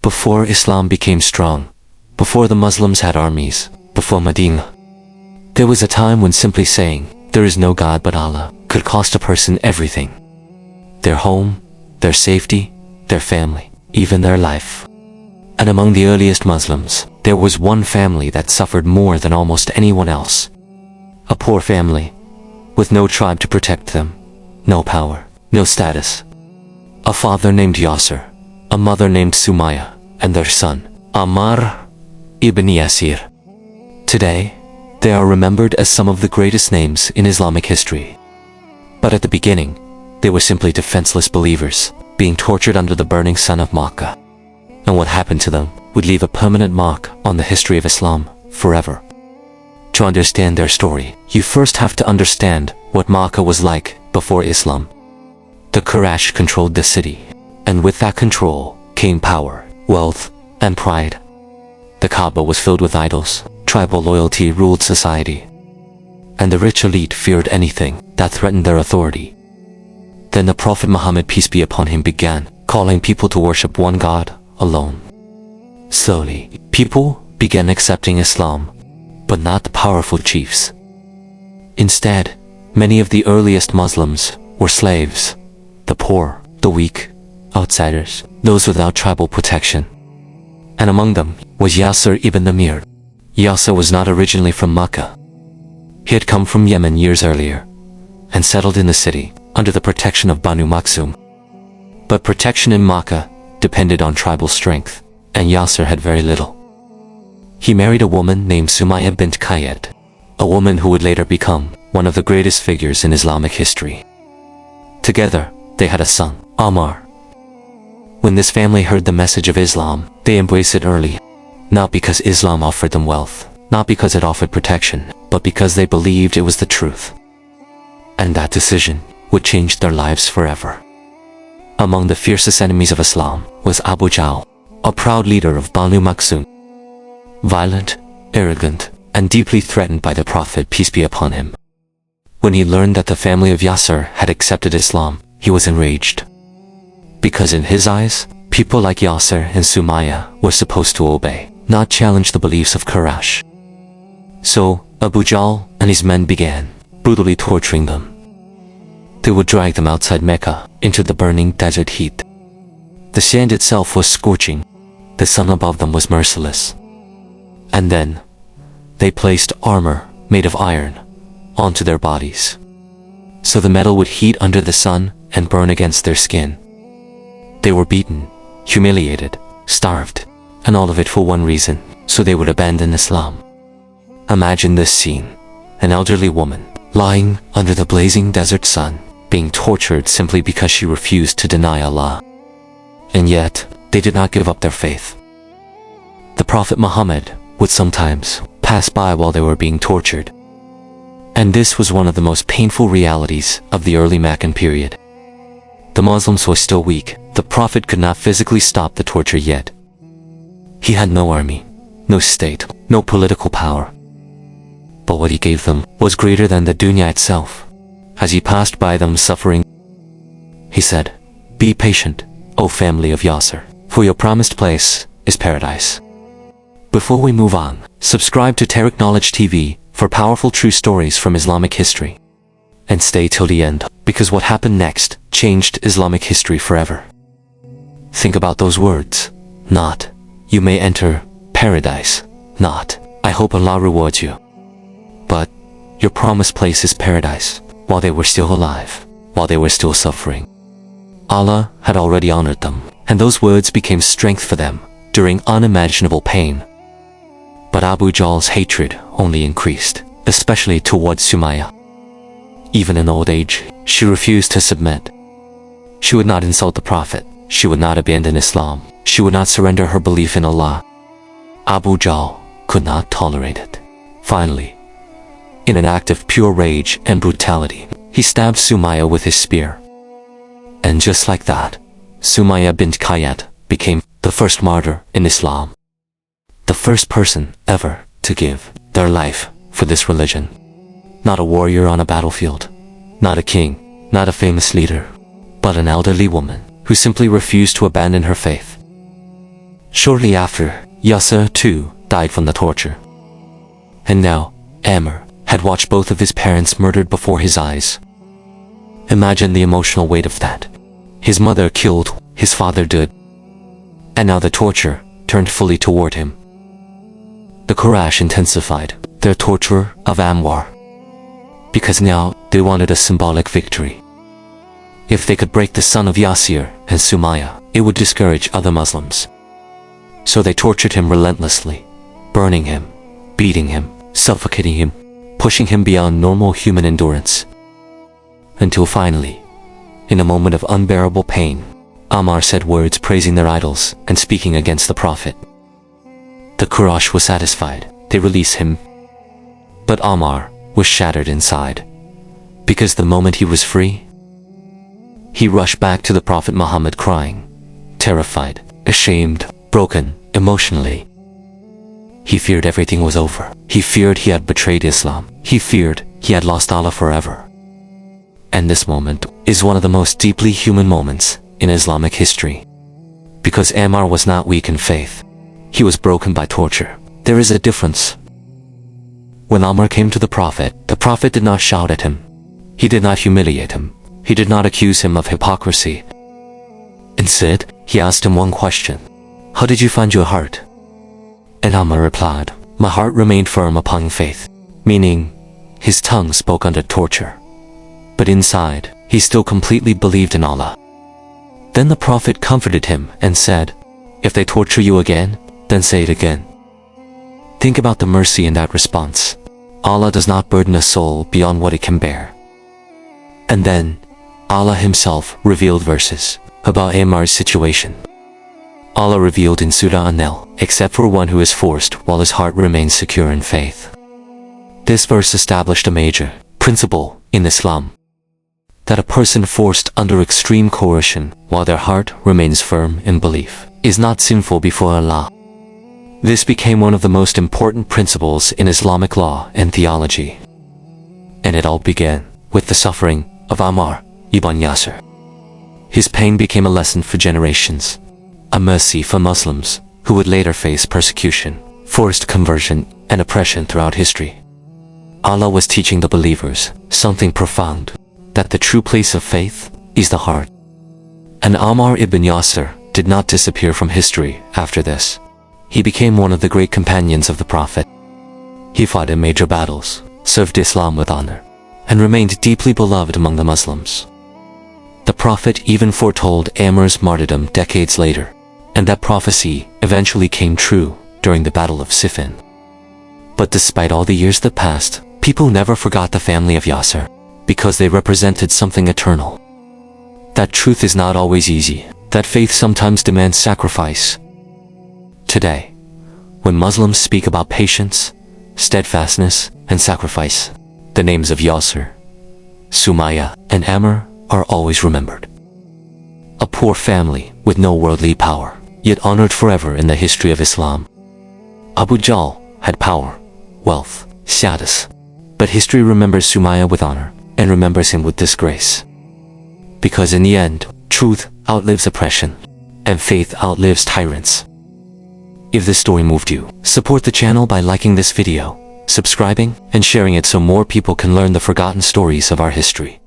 Before Islam became strong, before the Muslims had armies, before Medina, there was a time when simply saying, "There is no God but Allah," could cost a person everything. Their home, their safety, their family, even their life. And among the earliest Muslims, there was one family that suffered more than almost anyone else. A poor family, with no tribe to protect them, no power, no status. A father named Yasir, a mother named Sumayyah, and their son, Ammar ibn Yasir. Today, they are remembered as some of the greatest names in Islamic history. But at the beginning, they were simply defenseless believers, being tortured under the burning sun of Makkah. And what happened to them would leave a permanent mark on the history of Islam forever. To understand their story, you first have to understand what Makkah was like before Islam. The Quraysh controlled the city, and with that control came power, wealth, and pride. The Kaaba was filled with idols, tribal loyalty ruled society, and the rich elite feared anything that threatened their authority. Then the Prophet Muhammad, peace be upon him, began calling people to worship one God alone. Slowly, people began accepting Islam, but not the powerful chiefs. Instead, many of the earliest Muslims were slaves, the poor, the weak, outsiders, those without tribal protection. And among them was Yasir ibn Yasir. Yasir was not originally from Makkah. He had come from Yemen years earlier, and settled in the city under the protection of Banu Makhzum. But protection in Makkah depended on tribal strength, and Yasir had very little. He married a woman named Sumayyah bint Qayyad, a woman who would later become one of the greatest figures in Islamic history. Together, they had a son, Ammar. When this family heard the message of Islam, they embraced it early, not because Islam offered them wealth, not because it offered protection, but because they believed it was the truth. And that decision would change their lives forever. Among the fiercest enemies of Islam was Abu Jahl, a proud leader of Banu Makhzum. Violent, arrogant, and deeply threatened by the Prophet, peace be upon him. When he learned that the family of Yasir had accepted Islam, he was enraged. Because in his eyes, people like Yasir and Sumayyah were supposed to obey, not challenge the beliefs of Quraysh. So, Abu Jahl and his men began brutally torturing them. They would drag them outside Mecca into the burning desert heat. The sand itself was scorching. The sun above them was merciless. And then, they placed armor made of iron onto their bodies, so the metal would heat under the sun and burn against their skin. They were beaten, humiliated, starved, and all of it for one reason, so they would abandon Islam. Imagine this scene: an elderly woman lying under the blazing desert sun, being tortured simply because she refused to deny Allah. And yet, they did not give up their faith. The Prophet Muhammad would sometimes pass by while they were being tortured. And this was one of the most painful realities of the early Meccan period. The Muslims were still weak. The Prophet could not physically stop the torture yet. He had no army, no state, no political power. But what he gave them was greater than the dunya itself. As he passed by them suffering, he said, "Be patient, O family of Yasir, for your promised place is paradise." Before we move on, subscribe to Tarikh Knowledge TV for powerful true stories from Islamic history. And stay till the end, because what happened next changed Islamic history forever. Think about those words. Not, "You may enter paradise." Not, "I hope Allah rewards you." But, "Your promised place is paradise," while they were still alive, while they were still suffering. Allah had already honored them, and those words became strength for them during unimaginable pain. But Abu Jahl's hatred only increased, especially towards Sumayyah. Even in old age, she refused to submit. She would not insult the Prophet. She would not abandon Islam. She would not surrender her belief in Allah. Abu Jahl could not tolerate it. Finally, in an act of pure rage and brutality, he stabbed Sumayyah with his spear. And just like that, Sumayyah bint Qayyad became the first martyr in Islam. The first person ever to give their life for this religion. Not a warrior on a battlefield, not a king, not a famous leader, but an elderly woman who simply refused to abandon her faith. Shortly after, Yasir too died from the torture. And now, Ammar had watched both of his parents murdered before his eyes. Imagine the emotional weight of that. His mother killed, his father did. And now the torture turned fully toward him. The Quraysh intensified their torture of Ammar, because now they wanted a symbolic victory. If they could break the son of Yasir and Sumayyah, it would discourage other Muslims. So they tortured him relentlessly, burning him, beating him, suffocating him, pushing him beyond normal human endurance. Until finally, in a moment of unbearable pain, Ammar said words praising their idols and speaking against the Prophet. The Quraysh was satisfied. They released him. But Ammar was shattered inside, because the moment he was free, he rushed back to the Prophet Muhammad crying, terrified, ashamed, broken, emotionally. He feared everything was over. He feared he had betrayed Islam. He feared he had lost Allah forever. And this moment is one of the most deeply human moments in Islamic history. Because Ammar was not weak in faith. He was broken by torture. There is a difference. When Ammar came to the Prophet did not shout at him. He did not humiliate him. He did not accuse him of hypocrisy. Instead, he asked him one question. How did you find your heart? And Ammar replied, my heart remained firm upon faith. Meaning, his tongue spoke under torture. But inside, he still completely believed in Allah. Then the Prophet comforted him and said, if they torture you again, then say it again. Think about the mercy in that response. Allah does not burden a soul beyond what it can bear. And then, Allah himself revealed verses about Ammar's situation. Allah revealed in Surah An-Nahl, except for one who is forced while his heart remains secure in faith. This verse established a major principle in Islam, that a person forced under extreme coercion while their heart remains firm in belief is not sinful before Allah. This became one of the most important principles in Islamic law and theology. And it all began with the suffering of Ammar ibn Yasir. His pain became a lesson for generations, a mercy for Muslims who would later face persecution, forced conversion, and oppression throughout history. Allah was teaching the believers something profound, that the true place of faith is the heart. And Ammar ibn Yasir did not disappear from history after this. He became one of the great companions of the Prophet. He fought in major battles, served Islam with honor, and remained deeply beloved among the Muslims. The Prophet even foretold Ammar's martyrdom decades later, and that prophecy eventually came true during the Battle of Siffin. But despite all the years that passed, people never forgot the family of Yasir, because they represented something eternal. That truth is not always easy, that faith sometimes demands sacrifice. Today, when Muslims speak about patience, steadfastness, and sacrifice, the names of Yasir, Sumayyah, and Ammar are always remembered. A poor family with no worldly power, yet honored forever in the history of Islam. Abu Jahl had power, wealth, status, but history remembers Sumayyah with honor and remembers him with disgrace. Because in the end, truth outlives oppression, and faith outlives tyrants. If this story moved you, support the channel by liking this video, subscribing, and sharing it so more people can learn the forgotten stories of our history.